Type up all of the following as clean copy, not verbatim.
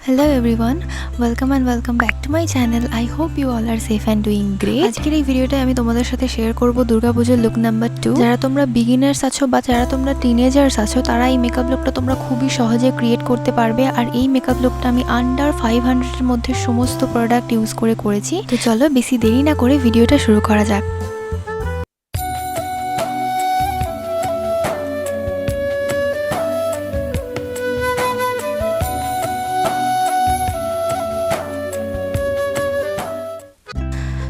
Hello everyone, welcome and welcome back to my channel. I hope you all are safe and doing great. আজকের এই ভিডিওতে আমি তোমাদের সাথে শেয়ার করব দুর্গাপূজার লুক নাম্বার 2। যারা তোমরা বিগিনার্স আছো বা যারা তোমরা টিনেজার্স আছো তারা এই মেকআপ লুকটা তোমরা খুবই সহজে ক্রিয়েট করতে পারবে। আর এই মেকআপ লুকটা আমি আন্ডার 500 এর মধ্যে সমস্ত প্রোডাক্ট ইউজ করে করেছি। তো চলো বেশি দেরি না করে ভিডিওটা শুরু করা যাক।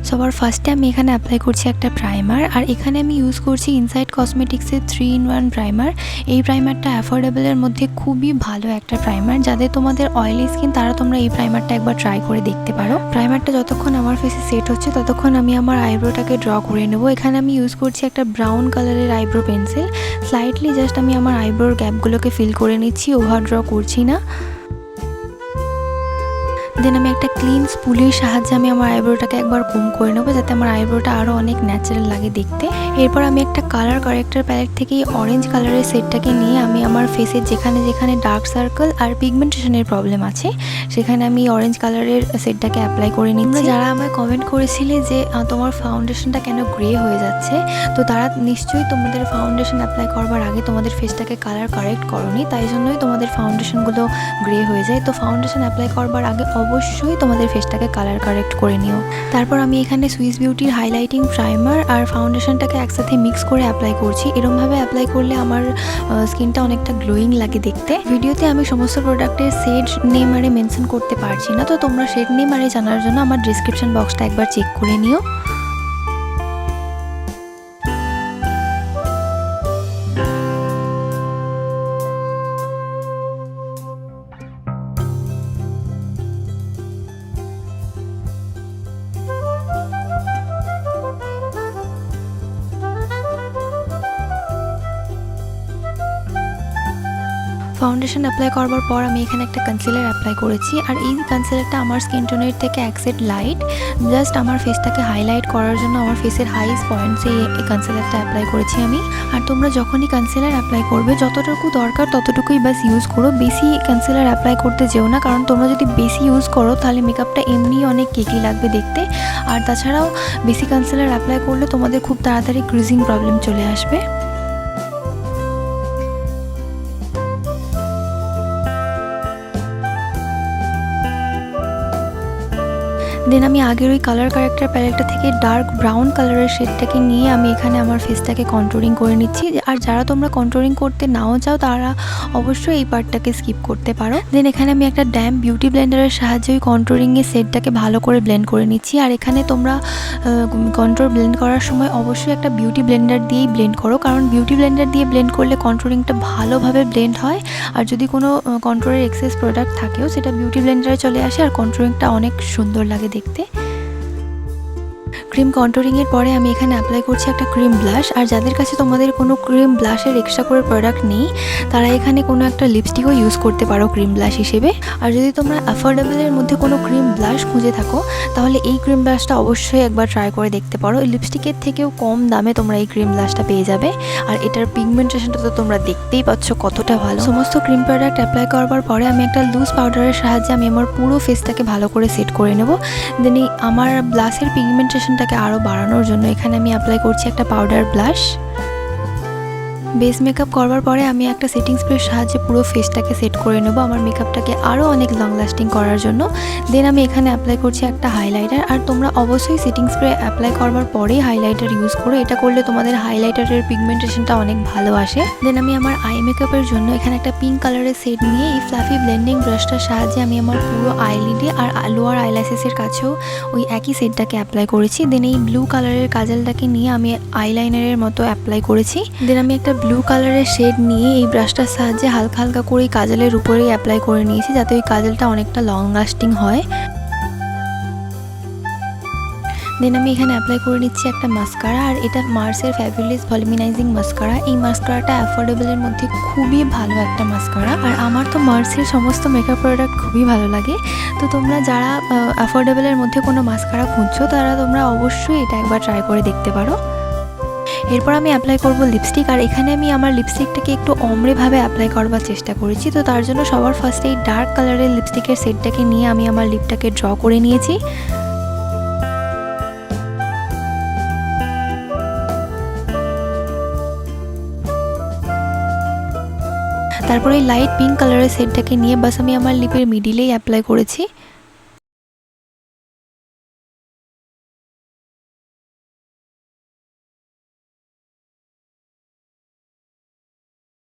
সবার ফার্স্টে আমি এখানে অ্যাপ্লাই করছি একটা প্রাইমার। আর এখানে আমি ইউজ করছি ইনসাইড কসমেটিক্সের 3-in-1 প্রাইমার। এই প্রাইমারটা অ্যাফোর্ডেবলের মধ্যে খুবই ভালো একটা প্রাইমার। যাদের তোমাদের অয়েলি স্কিন তারা তোমরা এই প্রাইমারটা একবার ট্রাই করে দেখতে পারো। প্রাইমারটা যতক্ষণ আমার ফেসে সেট হচ্ছে ততক্ষণ আমি আমার আইব্রোটাকে ড্র করে নেব। এখানে আমি ইউজ করছি একটা ব্রাউন কালারের আইব্রো পেন্সিল। স্লাইটলি জাস্ট আমি আমার আইব্রোর গ্যাপগুলোকে ফিল করে নিচ্ছি, ওভার ড্র করছি না। দেন আমি একটা ক্লিন স্পুলের সাহায্যে আমি আমার আইব্রোটাকে একবার কম করে নেবো যাতে আমার আইব্রোটা আরও অনেক ন্যাচারাল লাগে দেখতে। এরপর আমি একটা কালার কারেক্টার প্যালেট থেকে অরেঞ্জ কালারের সেটটাকে নিয়ে আমি আমার ফেসের যেখানে যেখানে ডার্ক সার্কেল আর পিগমেন্টেশনের প্রবলেম আছে সেখানে আমি অরেঞ্জ কালারের সেটটাকে অ্যাপ্লাই করে নিচ্ছি। যারা আমায় কমেন্ট করেছিলে যে তোমার ফাউন্ডেশনটা কেন গ্রে হয়ে যাচ্ছে, তো তারা নিশ্চয়ই তোমাদের ফাউন্ডেশন অ্যাপ্লাই করবার আগে তোমাদের ফেসটাকে কালার কারেক্ট করোনি, তাই জন্যই তোমাদের ফাউন্ডেশনগুলো গ্রে হয়ে যায়। তো ফাউন্ডেশন অ্যাপ্লাই করবার আগে অবশ্যই তোমাদের ফেসটাকে কালার কারেক্ট করে নিও। তারপর আমি এখানে সুইস বিউটির হাইলাইটিং প্রাইমার আর ফাউন্ডেশনটাকে একসাথে মিক্স করে অ্যাপ্লাই করছি। এরকমভাবে অ্যাপ্লাই করলে আমার স্কিনটা অনেকটা গ্লোয়িং লাগে দেখতে। ভিডিওতে আমি সমস্ত প্রোডাক্টের শেড নেম আরে মেনশন করতে পারছি না, তো তোমরা শেড নেম আরে জানার জন্য আমার ডিসক্রিপশন বক্সটা একবার চেক করে নিও। ফাউন্ডেশন অ্যাপ্লাই করবার পর আমি এখানে একটা কনসিলার অ্যাপ্লাই করেছি। আর এই কনসিলারটা আমার স্কিন টোনের থেকে এক সেট লাইট, জাস্ট আমার ফেসটাকে হাইলাইট করার জন্য আমার ফেসের হাইস্ট পয়েন্টসে এই কনসিলারটা অ্যাপ্লাই করেছি আমি। আর তোমরা যখনই কনসিলার অ্যাপ্লাই করবে যতটুকু দরকার ততটুকুই বাস ইউজ করো, বেশি কনসিলার অ্যাপ্লাই করতে যেও না, কারণ তোমরা যদি বেশি ইউজ করো তাহলে মেকআপটা এমনি অনেক কেকি লাগবে দেখতে। আর তাছাড়াও বেশি কনসিলার অ্যাপ্লাই করলে তোমাদের খুব তাড়াতাড়ি ক্রিজিং প্রবলেম চলে আসবে। দেন আমি আগের ওই কালার কারেক্টার প্যালেটটা থেকে ডার্ক ব্রাউন কালারের শেডটাকে নিয়ে আমি এখানে আমার ফেসটাকে কন্ট্রোলিং করে নিচ্ছি। আর যারা তোমরা কন্ট্রোলিং করতে নাও চাও তারা অবশ্যই এই পার্টটাকে স্কিপ করতে পারো। দেন এখানে আমি একটা ড্যাম্প বিউটি ব্লেন্ডারের সাহায্যে ওই কন্ট্রোলিংয়ের শেডটাকে ভালো করে ব্লেন্ড করে নিচ্ছি। আর এখানে তোমরা কন্ট্রোল ব্লেন্ড করার সময় অবশ্যই একটা বিউটি ব্লেন্ডার দিয়েই ব্লেন্ড করো, কারণ বিউটি ব্লেন্ডার দিয়ে ব্লেন্ড করলে কন্ট্রোলিংটা ভালোভাবে ব্লেন্ড হয়। আর যদি কোনো কন্ট্রোলের এক্সেস প্রোডাক্ট থাকেও সেটা বিউটি ব্লেন্ডারে চলে আসে আর কন্ট্রোলিংটা অনেক সুন্দর লাগে দেখতে। ক্রিম কন্ট্রোলিংয়ের পরে আমি এখানে অ্যাপ্লাই করছি একটা ক্রিম ব্লাশ। আর যাদের কাছে তোমাদের কোনো ক্রিম ব্লাশের এক্সট্রা করে প্রোডাক্ট নেই তারা এখানে কোনো একটা লিপস্টিকও ইউজ করতে পারো ক্রিম ব্লাশ হিসেবে। আর যদি তোমরা অ্যাফোর্ডেবলের মধ্যে কোনো ক্রিম ব্লাশ খুঁজে থাকো তাহলে এই ক্রিম ব্লাশটা অবশ্যই একবার ট্রাই করে দেখতে পারো। এই লিপস্টিকের থেকেও কম দামে তোমরা এই ক্রিম ব্লাশটা পেয়ে যাবে। আর এটার পিগমেন্টেশনটা তো তোমরা দেখতেই পাচ্ছ কতটা ভালো। সমস্ত ক্রিম প্রোডাক্ট অ্যাপ্লাই করবার পরে আমি একটা লুজ পাউডারের সাহায্যে আমি আমার পুরো ফেসটাকে ভালো করে সেট করে নেব। দেন আমার ব্লাশের পিগমেন্টেশনটাকে আরও বাড়ানোর জন্য এখানে আমি অ্যাপ্লাই করছি একটা পাউডার ব্লাশ। বেস মেকআপ করবার পরে আমি একটা সেটিং স্প্রের সাহায্যে পুরো ফেসটাকে সেট করে নেব আমার মেকআপটাকে আরও অনেক লং লাস্টিং করার জন্য। দেন আমি এখানে অ্যাপ্লাই করছি একটা হাইলাইটার। আর তোমরা অবশ্যই সেটিং স্প্রে অ্যাপ্লাই করবার পরেই হাইলাইটার ইউজ করো, এটা করলে তোমাদের হাইলাইটারের পিগমেন্টেশনটা অনেক ভালো আসে। দেন আমি আমার আই মেকআপের জন্য এখানে একটা পিঙ্ক কালারের সেট নিয়ে এই ফ্লাফি ব্লেন্ডিং ব্রাশটার সাহায্যে আমি আমার পুরো আইলিডে আর লোয়ার আইল্যাশেসের কাছেও ওই একই সেটটাকে অ্যাপ্লাই করেছি। দেন এই ব্লু কালারের কাজলটাকে নিয়ে আমি আইলাইনারের মতো অ্যাপ্লাই করেছি। দেন আমি একটা ব্লু কালারের শেড নিয়ে এই ব্রাশটার সাহায্যে হালকা হালকা করে এই কাজলের উপরেই অ্যাপ্লাই করে নিয়েছি যাতে ওই কাজলটা অনেকটা লং লাস্টিং হয়। দেন আমি এখানে অ্যাপ্লাই করে নিচ্ছি একটা মাস্কারা। আর এটা মার্সের ফ্যাবুলাস ভলিউমিনাইজিং মাস্কারা। এই মাস্কারাটা অ্যাফোর্ডেবলের মধ্যে খুবই ভালো একটা মাস্কারা। আর আমার তো মার্সের সমস্ত মেকআপ প্রোডাক্ট খুবই ভালো লাগে। তো তোমরা যারা অ্যাফোর্ডেবলের মধ্যে কোনো মাস্কারা খুঁজছো তারা তোমরা অবশ্যই এটা একবার ট্রাই করে দেখতে পারো। এরপর আমি অ্যাপ্লাই করব লিপস্টিক। আর এখানে আমি আমার লিপস্টিকটাকে একটু অমড়েভাবে অ্যাপ্লাই করবার চেষ্টা করেছি। তো তার জন্য সবার ফার্স্টে এই ডার্ক কালারের লিপস্টিকের সেটটাকে নিয়ে আমি আমার লিপটাকে ড্র করে নিয়েছি। তারপরে এই লাইট পিঙ্ক কালারের সেটটাকে নিয়ে বাস আমি আমার লিপের মিডিলেই অ্যাপ্লাই করেছি।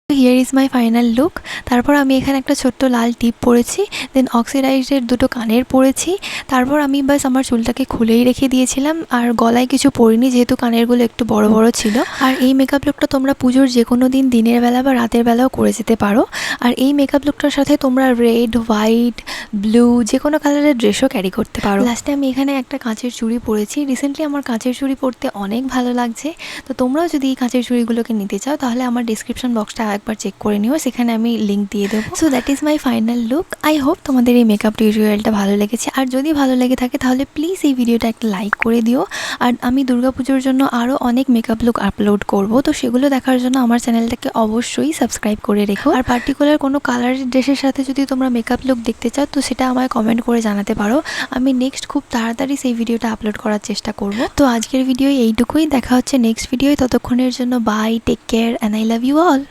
Here is my final look. তারপর আমি এখানে একটা ছোট্ট লাল টিপ পরেছি, দেন অক্সিডাইজের দুটো কানের পরেছি। তারপর আমি বাস আমার চুলটাকে খুলেই রেখে দিয়েছিলাম, আর গলায় কিছু পরিনি যেহেতু কানেরগুলো একটু বড় বড় ছিল। আর এই মেকআপ লুকটা তোমরা পুজোর যে কোনো দিন দিনের বেলা বা রাতের বেলাও করে যেতে পারো। আর এই মেকআপ লুকটার সাথে তোমরা রেড, হোয়াইট, ব্লু যে কোনো কালারের ড্রেসও ক্যারি করতে পারো। লাস্টে আমি এখানে একটা কাঁচের চুড়ি পরেছি। রিসেন্টলি আমার কাঁচের চুড়ি পরতে অনেক ভালো লাগছে। তো তোমরাও যদি এই কাঁচের চুড়িগুলোকে নিতে চাও তাহলে আমার ডিসক্রিপশন বক্সটা একবার চেক করে নিও, সেখানে আমি লিঙ্ক দিয়ে দেবো। So that is my final look. I hope তোমাদের এই মেকআপ টিউটোরিয়ালটা ভালো লেগেছে। আর যদি ভালো লেগে থাকে তাহলে প্লিজ এই ভিডিওটা একটা লাইক করে দিও। আর আমি দুর্গাপুজোর জন্য আরও অনেক মেকআপ লুক আপলোড করব, তো সেগুলো দেখার জন্য আমার চ্যানেলটাকে অবশ্যই সাবস্ক্রাইব করে রেখো। আর পার্টিকুলার কোনো কালারের ড্রেসের সাথে যদি তোমরা মেকআপ লুক দেখতে চাও তো সেটা আমায় কমেন্ট করে জানাতে পারো। আমি নেক্সট খুব তাড়াতাড়ি সেই ভিডিওটা আপলোড করার চেষ্টা করব। তো আজকের ভিডিও এইটুকুই, দেখা হচ্ছে নেক্সট ভিডিওয়। ততক্ষণের জন্য bye, take care and I love you all.